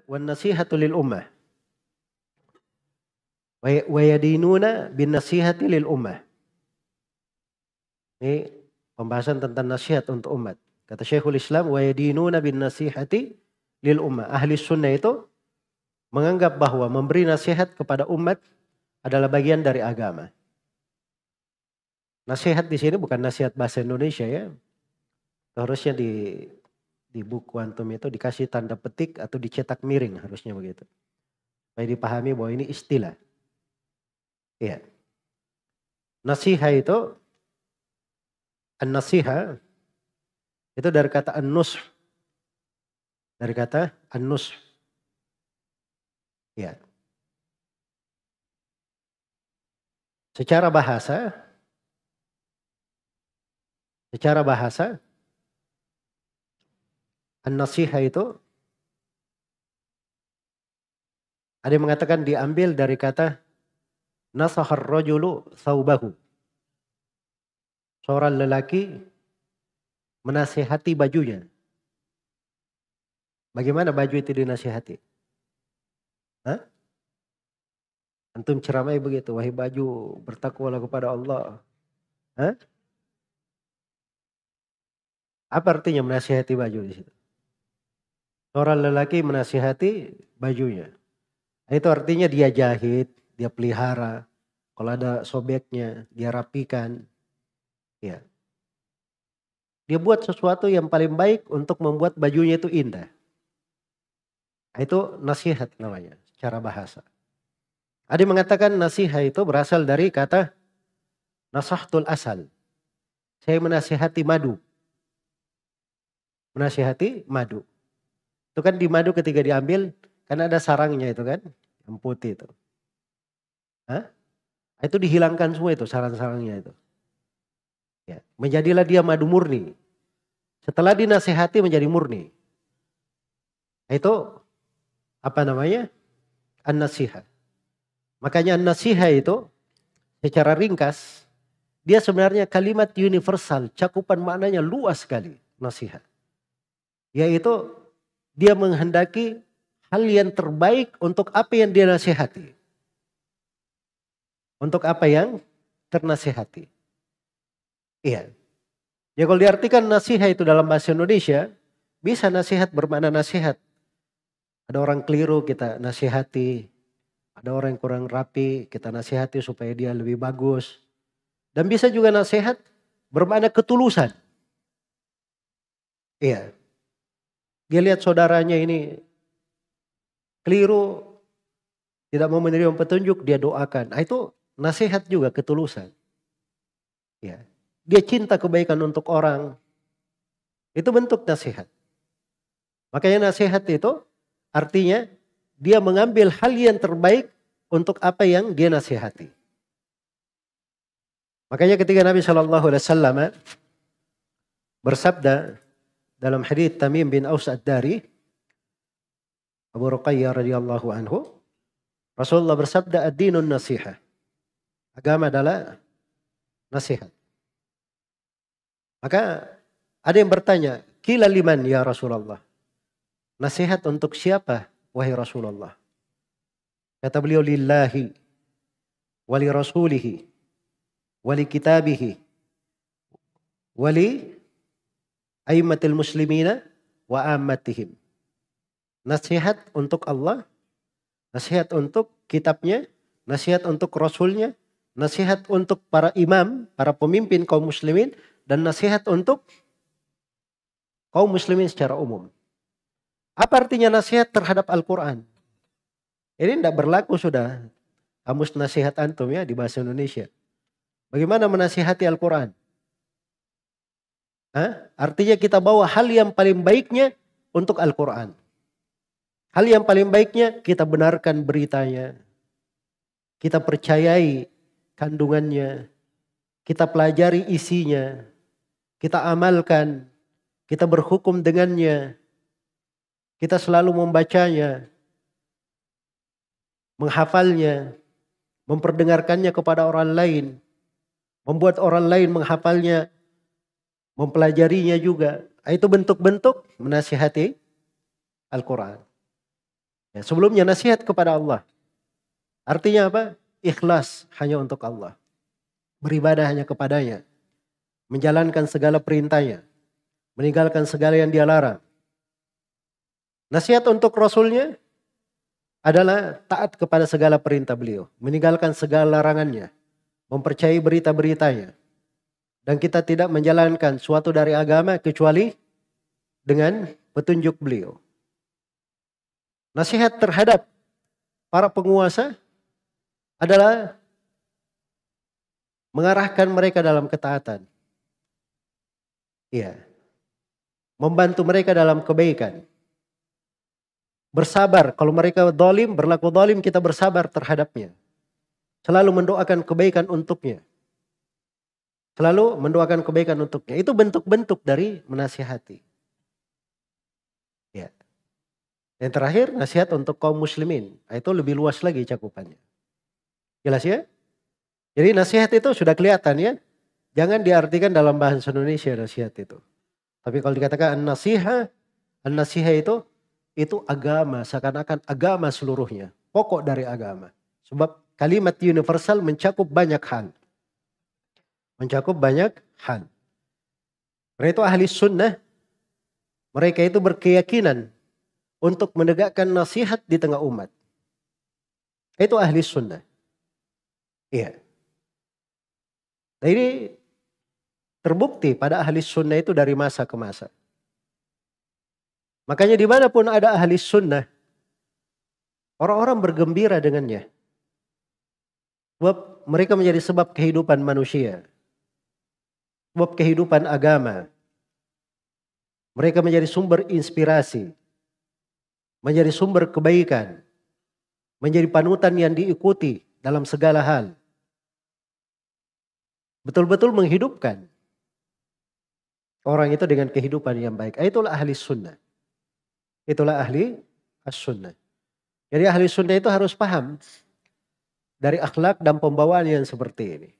wan nasihatu lil ummah. Wa yadinuna bin nasihati lil ummah. Ini pembahasan tentang nasihat untuk umat. Kata Syekhul Islam, wa yadinuna bin nasihati lil ummah. Ahli sunnah itu menganggap bahwa memberi nasihat kepada umat adalah bagian dari agama. Nasihat di sini bukan nasihat bahasa Indonesia ya. Harusnya di buku antum itu dikasih tanda petik atau dicetak miring, harusnya begitu. Supaya dipahami bahwa ini istilah. Iya. Nasihat itu, an-nasiha itu dari kata an-nush. Dari kata an-nush. Ya. Secara bahasa an-nasiha itu ada yang mengatakan diambil dari kata nasahar rajulu thawbahu. Seorang lelaki menasihati bajunya. Bagaimana baju itu dinasihati? Hah? Antum ceramai begitu, wahai baju, bertakwalah kepada Allah. Hah? Apa artinya menasihati baju di situ? Seorang lelaki menasihati bajunya. Itu artinya dia jahit, dia pelihara. Kalau ada sobeknya, dia rapikan. Ya. Dia buat sesuatu yang paling baik untuk membuat bajunya itu indah. Itu nasihat namanya, secara bahasa. Ada yang mengatakan nasihat itu berasal dari kata nasahtul asal. Saya menasihati madu. Menasihati madu. Itu kan di madu ketika diambil, kan ada sarangnya itu kan, yang putih itu. Hah? Itu dihilangkan semua itu, sarang-sarangnya itu. Ya. Menjadilah dia madu murni. Setelah dinasihati menjadi murni. Itu apa namanya? An-nasihat. Makanya an-nasihat itu secara ringkas, dia sebenarnya kalimat universal, cakupan maknanya luas sekali, nasihat. Yaitu dia menghendaki hal yang terbaik untuk apa yang dia nasihati. Untuk apa yang ternasihati. Iya. Ya kalau diartikan nasihat itu dalam bahasa Indonesia, bisa nasihat bermakna nasihat. Ada orang keliru kita nasihati. Ada orang yang kurang rapi, kita nasihati supaya dia lebih bagus. Dan bisa juga nasihat bermakna ketulusan. Iya. Dia lihat saudaranya ini keliru, tidak mau menerima petunjuk, dia doakan. Nah, itu nasihat juga ketulusan. Ya. Dia cinta kebaikan untuk orang. Itu bentuk nasihat. Makanya nasihat itu artinya dia mengambil hal yang terbaik untuk apa yang dia nasihati. Makanya ketika Nabi SAW bersabda dalam hadits Tamim bin Aus Ad-Dari, Abu Ruqayyah radhiyallahu anhu, Rasulullah bersabda ad-dinun nasihah. Agama adalah nasihat. Maka ada yang bertanya, qila liman ya Rasulullah? Nasihat untuk siapa wahai Rasulullah? Kata beliau, lillahi wali rasulihi wali kitabihi wali aimmatil muslimina wa ammatihim. Nasihat untuk Allah, nasihat untuk kitabnya, nasihat untuk rasulnya, nasihat untuk para imam, para pemimpin kaum muslimin, dan nasihat untuk kaum muslimin secara umum. Apa artinya nasihat terhadap Al-Quran? Ini tidak berlaku sudah kamus nasihat antum ya di bahasa Indonesia. Bagaimana menasihati Al-Quran? Artinya kita bawa hal yang paling baiknya untuk Al-Quran. Hal yang paling baiknya kita benarkan beritanya. Kita percayai kandungannya. Kita pelajari isinya. Kita amalkan. Kita berhukum dengannya. Kita selalu membacanya. Menghafalnya. Memperdengarkannya kepada orang lain. Membuat orang lain menghafalnya. Mempelajarinya juga. Itu bentuk-bentuk menasihati Al-Quran. Ya, sebelumnya nasihat kepada Allah. Artinya apa? Ikhlas hanya untuk Allah. Beribadah hanya kepadanya. Menjalankan segala perintahnya. Meninggalkan segala yang dia larang. Nasihat untuk Rasulnya adalah taat kepada segala perintah beliau. Meninggalkan segala larangannya. Mempercayai berita-beritanya. Dan kita tidak menjalankan suatu dari agama kecuali dengan petunjuk beliau. Nasihat terhadap para penguasa adalah mengarahkan mereka dalam ketaatan. Iya. Membantu mereka dalam kebaikan. Bersabar. Kalau mereka zalim, berlaku zalim, kita bersabar terhadapnya. Selalu mendoakan kebaikan untuknya. Selalu mendoakan kebaikan untuknya. Itu bentuk-bentuk dari menasihati. Ya. Yang terakhir, nasihat untuk kaum muslimin. Itu lebih luas lagi cakupannya. Jelas ya? Jadi nasihat itu sudah kelihatan ya. Jangan diartikan dalam bahasa Indonesia nasihat itu. Tapi kalau dikatakan an-nasihah itu agama. Seakan-akan agama seluruhnya. Pokok dari agama. Sebab kalimat universal mencakup banyak hal. Mencakup banyak hal. Karena itu ahli sunnah. Mereka itu berkeyakinan untuk menegakkan nasihat di tengah umat. Itu ahli sunnah. Iya. Nah ini terbukti pada ahli sunnah itu dari masa ke masa. Makanya dimanapun ada ahli sunnah, orang-orang bergembira dengannya. Sebab mereka menjadi sebab kehidupan manusia. Sebab kehidupan agama. Mereka menjadi sumber inspirasi. Menjadi sumber kebaikan. Menjadi panutan yang diikuti dalam segala hal. Betul-betul menghidupkan orang itu dengan kehidupan yang baik. Itulah ahli sunnah. Itulah ahli as-sunnah. Jadi ahli sunnah itu harus paham dari akhlak dan pembawaan yang seperti ini.